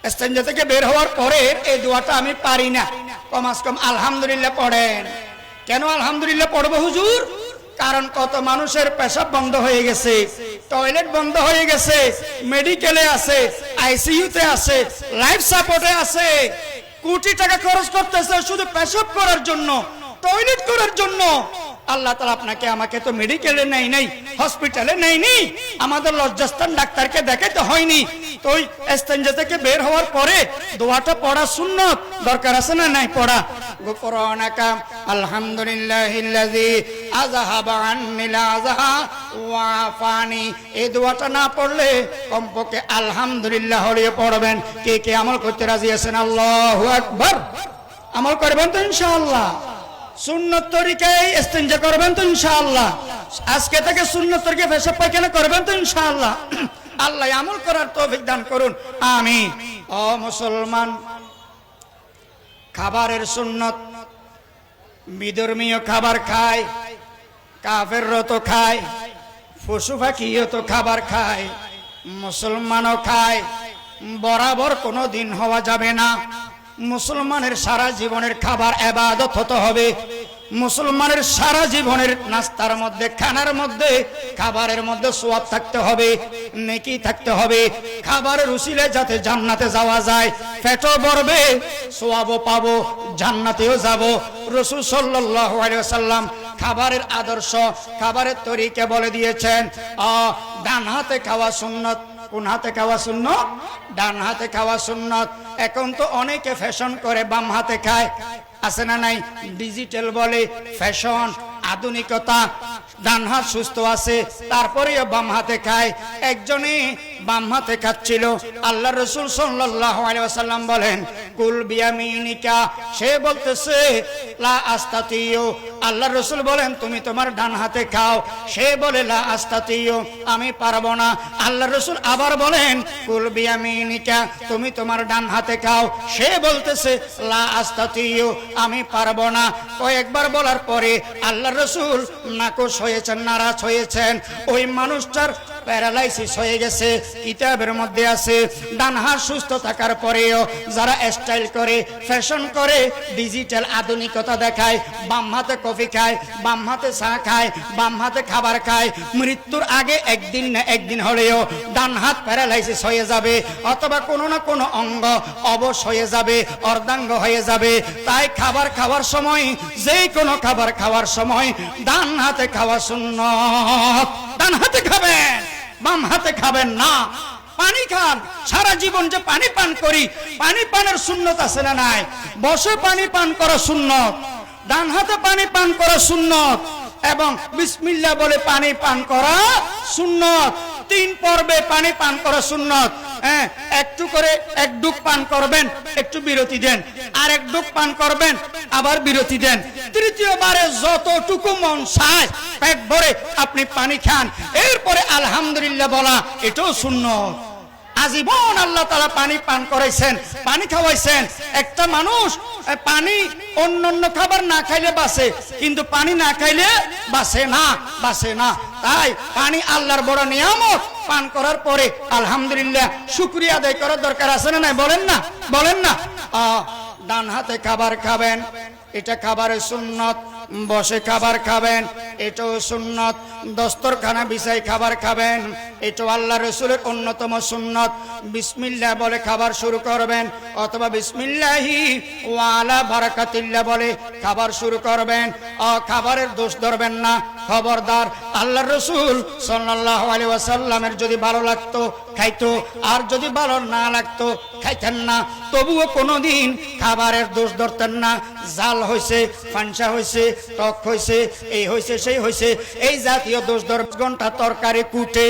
ইস্তেঞ্জা থেকে বের হওয়ার পরে এই দোয়াটা আমি পারি না, কমাস কম আলহামদুলিল্লাহ পড়েন। কেন আলহামদুলিল্লাহ পড়বো হুজুর? কারণ কত মানুষের পেশাব বন্ধ হয়ে গেছে, টয়লেট বন্ধ হয়ে গেছে, মেডিকেলে আছে, আইসিইউতে আছে, লাইফ সাপোর্টে আছে, কোটি টাকা খরচ করতেছে শুধু পেশাব করার জন্য, টয়লেট করার জন্য। আল্লাহ তাআলা আপনাকে আমাকে তো মেডিকেলে নাই, হসপিটালে নেয়নি, আমাদের লজ্জাস্থান ডাক্তারকে দেখাতে হয়নি। তো ওই ইস্তেঞ্জা থেকে বের হওয়ার পরে দোয়াটা পড়া সুন্নত, দরকার আছে না নাই পড়া? গুফরানাকা আলহামদুলিল্লাহিল্লাযী আযহাবা আন্নিল আযহা ওয়া আফানি। এই দোয়াটা না পড়লে কমপক্ষে আলহামদুলিল্লাহ হলেও পড়বেন। কে কে আমল করতে রাজি আছেন? আল্লাহু আকবার। আমল করবেন তো ইনশাআল্লাহ? সুন্নত তরিকায় ইস্তেঞ্জা করবেন তো ইনশাআল্লাহ? আজকে থেকে সুন্নত তরিকায় পেশাব পায়খানা করবেন তো ইনশাআল্লাহ? আল্লাহ আমল করার তৌফিক দান করুন, আমিন। ও মুসলমান, খাবারের সুন্নত, বিধর্মীয় খাবার খায়, কাফেররা তো খায়, পশু পাখিও তো খাবার খায়, মুসলমানও খায়। বরাবর কোনো দিন হওয়া যাবে না। মুসলমানের সারা জীবনের খাবার ইবাদত হতে হবে। মুসলমানের সারা জীবনের নাস্তার মধ্যে, খানার মধ্যে, খাবারের মধ্যে সওয়াব থাকতে হবে, নেকি থাকতে হবে। খাবারের উসিলে যাতে জান্নাতে যাওয়া যায়, পেটও ভরবে, সওয়াবও পাবো, জান্নাতেও যাব। রাসূল সাল্লাল্লাহু আলাইহি ওয়াসাল্লাম খাবারের আদর্শ, খাবারের তরিকা বলে দিয়েছেন। ডান হাতে খাওয়া সুন্নত। কোন হাতে খাওয়া সুন্নত? ডান হাতে খাওয়া সুন্নত। এখন তো অনেকে ফ্যাশন করে বাম হাতে খায়, আছে না নাই? ডিজিটাল বলে, ফ্যাশন, আধুনিকতা। ডান হাত সুস্থ আছে, তারপরেও বাম হাতে খায়। একজনে বাম হাতে খাচ্ছিল, আল্লাহ রাসূল সাল্লাল্লাহু আলাইহি ওয়াসাল্লাম বলেন কুল বিয়ামিনিকা। সে বলতেছে লা আস্তাতিউ। আল্লাহ রাসূল বলেন তুমি তোমার ডান হাতে খাও। সে বলে লা আস্তাতিউ, আমি পারবো না। আল্লাহ রাসূল আবার বলেন কুল বিয়ামিনিকা, তুমি তোমার ডান হাতে খাও। সে বলতেছে লা আস্তাতিউ, আমি পারবো না। কয়েকবার বলার পরে আল্লাহ রাসূল নাকশ হয়েছেন, নারাজ হয়েছেন। ওই মানুষটার প্যারালাইসিস হয়ে গেছে। কিতাবের মধ্যে আছে ডান হাত সুস্থ থাকার পরেও যারা স্টাইল করে, ফ্যাশন করে, ডিজিটাল আধুনিকতা দেখায়, বাম হাতে কফি খায়, বাম হাতে চা খায়, বাম হাতে খাবার খায়, মৃত্যুর আগে একদিন না একদিন হলেও ডান হাত প্যারালাইসিস হয়ে যাবে, অথবা কোনো না কোনো অঙ্গ অবশ হয়ে যাবে, অর্ধাঙ্গ হয়ে যাবে। তাই খাবার খাওয়ার সময়, যেই কোনো খাবার খাওয়ার সময় ডান হাতে খাওয়া সুন্নত। ডান হাতে খাবেন, বাম হাতে খাবেন না। পানি খান, সারা জীবন যে পানি পান করি, পানি পানের সুন্নত আছে না নাই? বসে পানি পান করা সুন্নত, ডান হাতে পানি পান করা সুন্নত, এবং বিসমিল্লাহ বলে পানি পান করা সুন্নত। 3 পর্বে পানি পান করা সুন্নত। একটু করে এক ডুব পান করবেন, একটু বিরতি দেন, আর এক ডুব পান করবেন, আবার বিরতি দেন। তৃতীয়বারে যতটুকু মন চায় পেট ভরে আপনি পানি খান। এরপরে আলহামদুলিল্লাহ বলা, এটাও সুন্নত। আজীবন আল্লাহ তাআলা পানি পান করাইছেন, পানি খাওয়াইছেন। একটা মানুষ পানি অন্যান্য খাবার না খাইলে বাঁচে, কিন্তু পানি না খাইলে বাঁচে না, বাঁচে না। তাই পানি আল্লাহর বড় নিয়ামত। পান করার পরে আলহামদুলিল্লাহ শুকরিয়া আদায় করার দরকার আছে না নাই? বলেন না, বলেন না। ডান হাতে খাবার খাবেন, এটা খাবারের সুন্নত। বসে খাবার খাবেন, এটাও সুন্নত। দস্তরখানা বিছাই খাবার খাবেন, এটাও আল্লাহ রাসূলের অন্যতম সুন্নত। বিসমিল্লাহ বলে খাবার শুরু করবেন, অথবা বিসমিল্লাহি ওয়া আলা বারাকাতিল্লাহ বলে খাবার শুরু করবেন। খাবারের দোষ ধরবেন না, খবরদার। আল্লাহ রাসূল সাল্লাল্লাহু আলাইহি ওয়াসাল্লামের যদি ভালো লাগতো খাইতো, আর যদি ভালো না লাগতো খাইতেন না। তবুও কোনোদিন খাবারের দোষ ধরতেন না। জাল হয়েছে, ফানসা হয়েছে, টক হয়েছে, এই হয়েছে, সেই হয়েছে, এই জাতীয় দোষ ধর। ঘন্টা তরকারি কুটে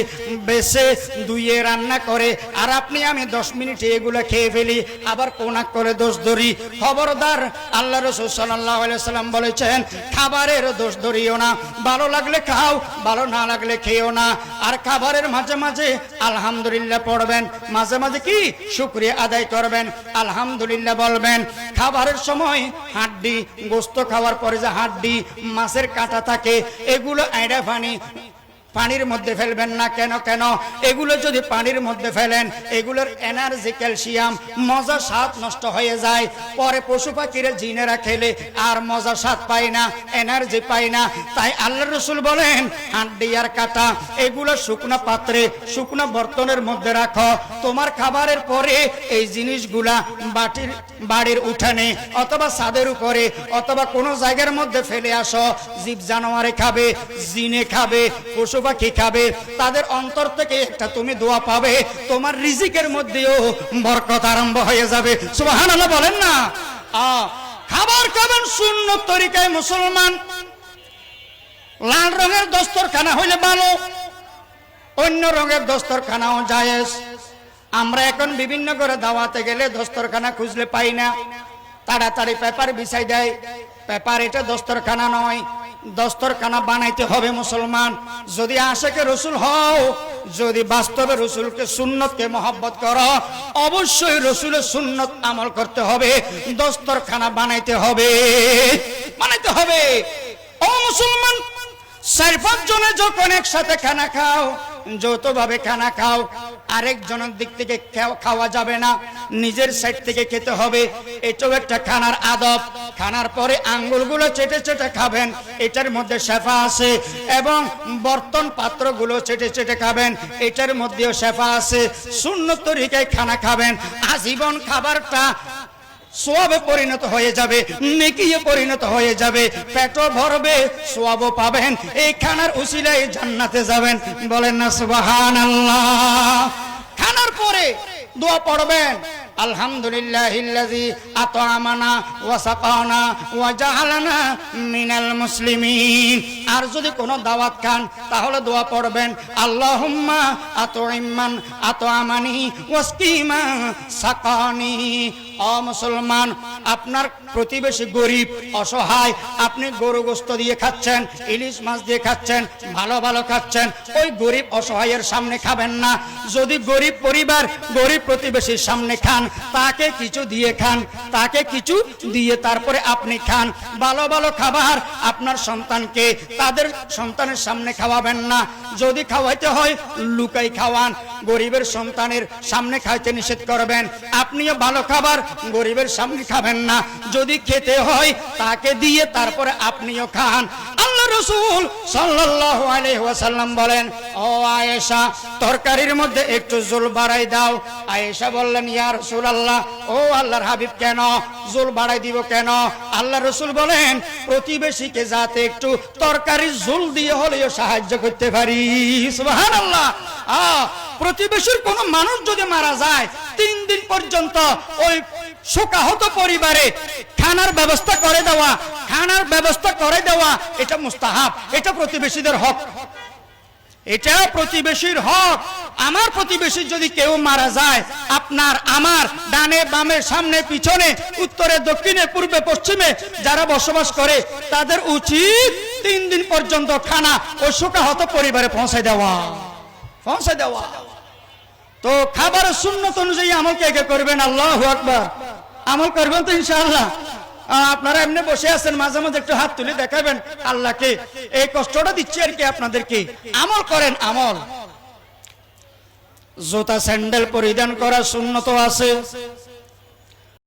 বেছে ধুয়ে রান্না করে, আর আপনি আমি 10 মিনিটে এগুলো খেয়ে ফেলি, আবার কোনা করে দোষ ধরি। খবরদার। আল্লাহ রাসূল সাল্লাল্লাহু আলাইহি ওয়াসাল্লাম বলেছেন খাবারের দোষ ধরিও না। ভালো লাগলে খাও, ভালো না লাগলে খেও না। আর খাবারের মাঝে মাঝে আলহামদুলিল্লাহ পড়বেন, মাঝে মাঝে কি শুকরিয়া আদায় করবেন, আলহামদুলিল্লাহ বলবেন। খাবারের সময় হাড্ডি, গোস্ত খাওয়ার পরে যে হাড্ডি, মাছের কাঁটা থাকে, এগুলো আইড়া পানি পানির মধ্যে ফেলবেন না। কেন কেন? এগুলো যদি পানির মধ্যে ফেলেন এগুলোর এনার্জি, ক্যালসিয়াম, মজা স্বাদ নষ্ট হয়ে যায়। পরে পশু পাখিরা জিনেরা খেলে আর মজা স্বাদ পায় না, এনার্জি পায় না। তাই আল্লাহ রসুল বলেন হাড্ডি আর কাটা এগুলো শুকনো পাত্রে, শুকনো বর্তনের মধ্যে রাখো। তোমার খাবারের পরে এই জিনিসগুলা বাড়ির উঠানে অথবা ছাদের উপরে অথবা কোনো জায়গার মধ্যে ফেলে আসো। জীব জানোয়ারে খাবে, জিনে খাবে, পশু পাখি খাবে, তাদের অন্তর থেকে একটা তুমি দোয়া পাবে, তোমার রিজিকের মধ্যেও বরকত আরম্ভ হয়ে যাবে। সুবহানাল্লাহ বলেন না। খাবার খাবেন সুন্নত তরিকায় মুসলমান। লাল রঙের দস্তরখানা হইলে ভালো, অন্য রঙের দস্তরখানাও জায়েজ। আমরা এখন বিভিন্ন করে দাওয়াতে গেলে দস্তরখানা খুঁজলে পাই না, তাড়াতাড়ি পেপার বিছাই দেয়। পেপার এটা দস্তরখানা নয়, দস্তরখানা বানাইতে হবে মুসলমান। যদি আশেকে রসুল হও, যদি বাস্তবে রসুলকে সুন্নতকে মহব্বত করো, অবশ্যই রসুলের সুন্নত আমল করতে হবে, দস্তরখানা বানাইতে হবে, বানাইতে হবে। ও মুসলমান, 4-5 জনে যখন একসাথে খানা খাও, যৌথভাবে খানা খাও, আরেকজনের দিক থেকে খাওয়া যাবে না, নিজের সাইড থেকে খেতে হবে। এটাও একটা খানার আদব। খানার পরে আঙ্গুলগুলো চেটে চেটে খাবেন, এটার মধ্যে শেফা আছে। এবং বর্তন পাত্রগুলো চেটে চেটে খাবেন, এটার মধ্যেও শেফা আছে। সুন্নত তরিকায় খানা খাবেন, আজীবন খাবারটা সোয়াবে পরিণত হয়ে যাবে, নেকিয়ে পরিণত হয়ে যাবে, পেটও ভরবে, সোয়াবও পাবেন। এই খানার উসিলায় জান্নাতে যাবেন। বলেন না সুবহানাল্লাহ। খানার পরে দোয়া পড়বেন, আলহামদুলিল্লাহিল্লাযী আত'আমানা ওয়া সাকানা ওয়া জাআলানা মিনাল মুসলিমিন। আর যদি কোনো দাওয়াত খান তাহলে দোয়া পড়বেন, আল্লাহুম্মা আত'ইমান আত'আমানি ওয়াসকিমা সাকানি। ও মুসলমান, আপনার প্রতিবেশী গরিব অসহায়, আপনি গরু গোশত দিয়ে খাচ্ছেন, ইলিশ মাছ দিয়ে খাচ্ছেন, ভালো ভালো খাচ্ছেন, ওই গরিব অসহায়ের সামনে খাবেন না। যদি গরিব পরিবার, গরিব প্রতিবেশীর সামনে খান, তাকে কিছু দিয়ে খান, তাকে কিছু দিয়ে তারপরে আপনি খান। ভালো ভালো খাবার আপনার সন্তানকে, তাদের সন্তানের সামনে খাওয়াবেন না। যদি খাওয়াইতে হয় লুকাই খাওয়ান, গরিবের সন্তানের সামনে খাইতে নিষেধ করবেন। আপনিও ভালো খাবার গরিবের সামনে খাবেন না, যদি খেতে হয় তাকে দিয়ে তারপরে আপনিও খান। আল্লাহ রাসূল সাল্লাল্লাহু আলাইহি ওয়াসাল্লাম বলেন, ও আয়েশা, তরকারির মধ্যে একটু ঝোল বাড়াই দাও। আয়েশা বললেন, ইয়া রাসূলুল্লাহ, ও আল্লাহর হাবিব, কেন ঝোল বাড়াই দিব কেন? আল্লাহ রাসূল বলেন, প্রতিবেশীকে যাতে একটু তরকারির ঝোল দিয়ে হলেও সাহায্য করতে পারি। সুবহানাল্লাহ। প্রতিবেশীর কোন মানুষ যদি মারা যায় 3 দিন পর্যন্ত ওই শোকাহত পরিবারে খানার ব্যবস্থা করে দেওয়া, খানার ব্যবস্থা করে দেওয়া, এটা মুস্তাহাব, এটা প্রতিবেশীদের হক, এটা প্রতিবেশীর হক। আমার প্রতিবেশী যদি কেউ মারা যায়, আপনার আমার ডানে বামে সামনে পিছনে উত্তরে দক্ষিণে পূর্বে পশ্চিমে যারা বসবাস করে, তাদের উচিত 3 দিন পর্যন্ত খানা ওই শোকাহত পরিবারে পৌঁছে দেওয়া, পৌঁছে দেওয়া। তো খাবারের সুন্নত অনুযায়ী আমল কে কে করবেন? আল্লাহু আকবার। আমল করবেন তো ইনশাআল্লাহ? আপনারা এমনি বসে আছেন, মাঝে মাঝে একটু হাত তুলে দেখাবেন আল্লাহকে, এই কষ্টটা দিচ্ছি আর কি আপনাদেরকে। আমল করেন, আমল। জুতা স্যান্ডেল পরিধান করা সুন্নত আছে,